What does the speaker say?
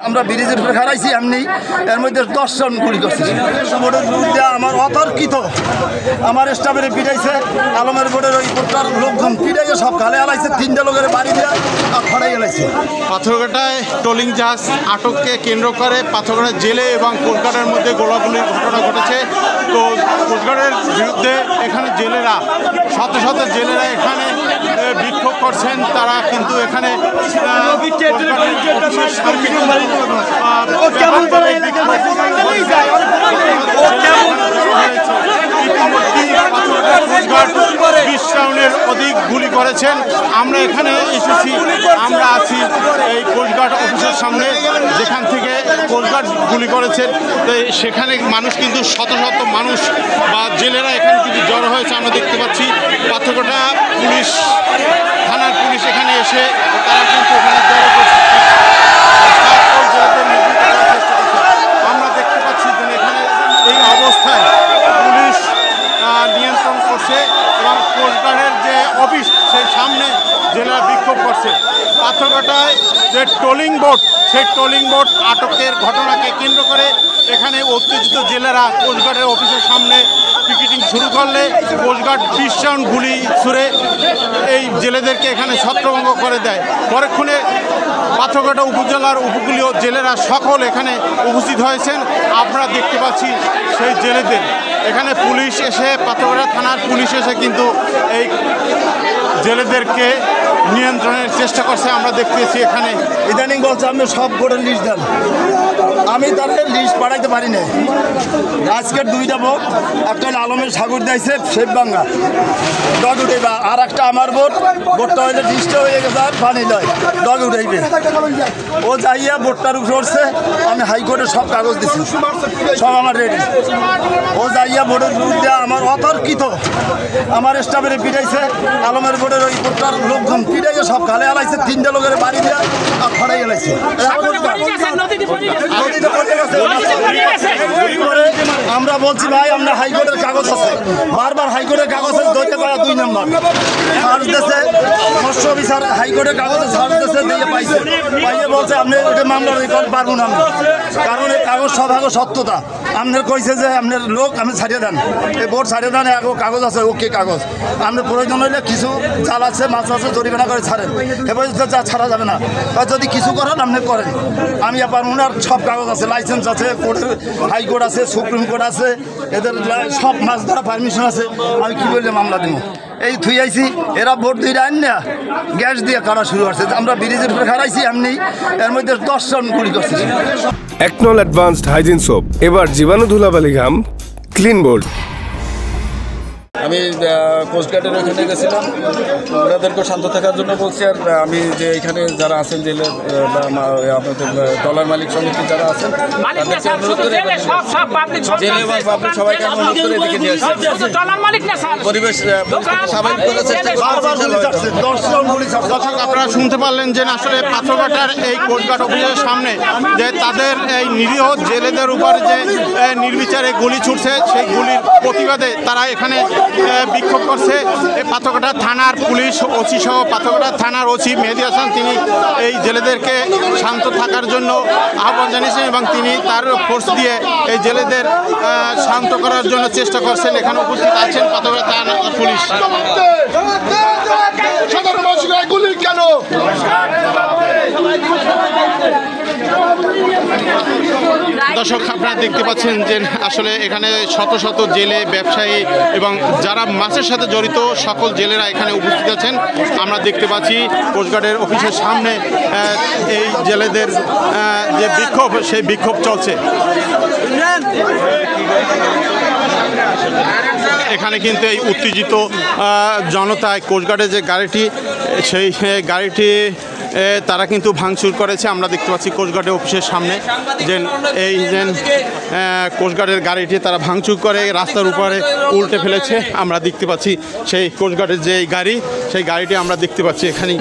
আমরা ব্রিজের উপরে হারাইছি এমনি এর মধ্যে 10 জন গুলি করছে বোর্ডের বিরুদ্ধে আমার অতর্কিত আমার স্টাফের পিটাইছে আলমের বোর্ডের ওই পোস্টার লোকজন পিটাইছে সব গালে আলাইছে 3টা লোকের বাড়ি দিয়ে আর ফাড়াই গেলাইছে। পাথরঘাটায় ট্রলিং জাহাজ আটককে কেন্দ্র করে পাথরঘাটা জেলে এবং কোস্টগার্ডের মধ্যে গোলাগুলির ঘটনা ঘটেছে। তো কোস্টগার্ডের বিরুদ্ধে এখানে জেলেরা শত শত জেলেরা এখানে বিক্ষোভ করছেন। তারা কিন্তু এখানে অধিক গুলি করেছেন। আমরা এখানে এসেছি, আমরা আছি এই কোস্টগার্ড অফিসের সামনে যেখান থেকে কোস্টগার্ড গুলি করেছেন। তো সেখানে মানুষ কিন্তু শত শত মানুষ বা জেলেরা এখানে কিন্তু জড়ো হয়েছে। আমরা দেখতে পাচ্ছি পাথরঘাটা পুলিশ থানার পুলিশ এখানে এসে তারা কিন্তু এখানে জড়ো করছে। আমরা দেখতে পাচ্ছি যে এখানে এই অবস্থায় পুলিশ নিয়ন্ত্রণ করছে এবং কোস্টগার্ডের যে অফিস সেই সামনে জেলেরা বিক্ষোভ করছে। পাথরঘাটায় যে ট্রলিং বোট সেই ট্রলিং বোট আটকের ঘটনাকে কেন্দ্র করে এখানে উত্তেজিত জেলেরা কোস্টগার্ডের অফিসের সামনে পিকেটিং শুরু করলে কোস্টগার্ড 20 রাউন্ড গুলি ছুড়ে এই জেলেদেরকে এখানে ছত্রভঙ্গ করে দেয়। পরক্ষণে পাথরঘাটা উপজেলার উপকূলীয় জেলেরা সকল এখানে উপস্থিত হয়েছেন। আপনারা দেখতে পাচ্ছি সেই জেলেদের এখানে পুলিশ এসে পাথরঘাটা থানার পুলিশ এসে কিন্তু এই জেলেদেরকে নিয়ন্ত্রণের চেষ্টা করছে। আমরা দেখতেছি এখানে ইদানিং বলছে আপনি সব বোর্ডের লিস্ট দেন, আমি তাদের লিস্ট পাঠাইতে পারি না। আজকের 2টা বোট, একটা হলো আলমের সাগর দিয়েছে শেপবাঙ্গা ডগ উঠাইবা, আর একটা আমার বোটটা হইলে লিস্টে হয়ে গেছে আর পানি লয় ডগ উঠাইবে। ও যাইয়া বোটটার উপরে উঠছে, আমি হাইকোর্টে সব কাগজ দিচ্ছি, সব আমার রেডি। ও যাইয়া বোর্ডের বিরুদ্ধে আমার অতর্কিত আমার স্টাফের পিটাইছে আলমের বোর্ডের ওই পোস্টার লোকজন পিটাইছে সব গালে আলাইছে 3টা লোকের বাড়ি দিয়ে আর ফাড়াই গেলাইছে। আমরা বলছি ভাই আমরা হাইকোর্টের কাগজ আছে, বারবার হাইকোর্টের কাগজ আছে, 2 নম্বর সার্চ দিয়েছে মৎস্য অফিসার হাইকোর্টের কাগজে সার্চ দিয়েছে, দিয়ে পাইয়ে বলছে আপনি ওটা মামলা রেকর্ড পারবো না, কারণ এই কাগজ সব আগে সত্যতা। আপনার কইছে যে আপনার লোক আপনি ছাড়িয়ে দেন, এই বোর্ড ছাড়িয়ে দেন, কাগজ আছে ওকে কাগজ, আপনার প্রয়োজন হইলে কিছু চাল আছে মাছ আছে জরিমানা করে ছাড়েন, এবার যা ছাড়া যাবে না, যদি কিছু করেন আপনি করেন। আমি আবার ওনার সব কাগজ আছে, লাইসেন্স আছে, কোর্টের হাইকোর্ট আছে, সুপ্রিম কোর্ট আছে, এদের সব মাছ ধরা পারমিশন আছে। আমি কী বললে মামলা দিব? এই থুই আইছি, এরা ভোট দিয়ে আইন না গ্যাস দিয়ে কাটা শুরু করছে। আমরা ব্রিজের উপরে হারাইছি এমনি এর মধ্যে 10 জন গুলি করছে। একনল অ্যাডভান্সড হাইজিন সোপ, এবার জীবাণু ধুলাবালি ঘাম ক্লিন বোল্ড। আমি কোস্টগার্ডের ওইখানে গেছিলাম, ওনাদেরকে শান্ত থাকার জন্য বলছি। আর আমি যে এখানে যারা আছেন জেলের বা আমাদের ট্রলার মালিক সমিতি যারা আছেন তাদেরকে অনুরোধ করে জেলে এবং পাবলিক সবাইকে অনুরোধ করে এদিকে নিয়ে আসছি, পরিবেশ স্বাভাবিক করার চেষ্টা করছি। আপনারা শুনতে পারলেন যে আসলে পাথরঘাটার এই কোস্টগার্ড অফিসের সামনে যে তাদের এই নিরীহ জেলেদের উপর যে নির্বিচারে গুলি ছুটছে সেই গুলির প্রতিবাদে তারা এখানে বিক্ষোভ করছে। এই পাথরঘাটা থানার পুলিশ ওসি সহ পাথরঘাটা থানার ওসি মেহেদি হাসান তিনি এই জেলেদেরকে শান্ত থাকার জন্য আহ্বান জানিয়েছেন এবং তিনি তার ফোর্স দিয়ে এই জেলেদের শান্ত করার জন্য চেষ্টা করছেন। এখানে উপস্থিত আছেন পাথরঘাটা থানার পুলিশ। দর্শক আপনারা দেখতে পাচ্ছেন যে আসলে এখানে শত শত জেলে ব্যবসায়ী এবং যারা মাছের সাথে জড়িত সকল জেলেরা এখানে উপস্থিত আছেন। আমরা দেখতে পাচ্ছি কোস্টগার্ডের অফিসের সামনে এই জেলেদের যে বিক্ষোভ সেই বিক্ষোভ চলছে। এখানে কিন্তু এই উত্তেজিত জনতায় কোস্টগার্ডের যে গাড়িটি সেই গাড়িটি তারা কিন্তু ভাঙচুর করেছে। আমরা দেখতে পাচ্ছি কোস্টগার্ডের অফিসের সামনে যে এই যে কোস্টগার্ডের গাড়িটি তারা ভাঙচুর করে রাস্তার উপরে উল্টে ফেলেছে। আমরা দেখতে পাচ্ছি সেই কোস্টগার্ডের যে গাড়ি সেই গাড়িটি আমরা দেখতে পাচ্ছি এখানেই।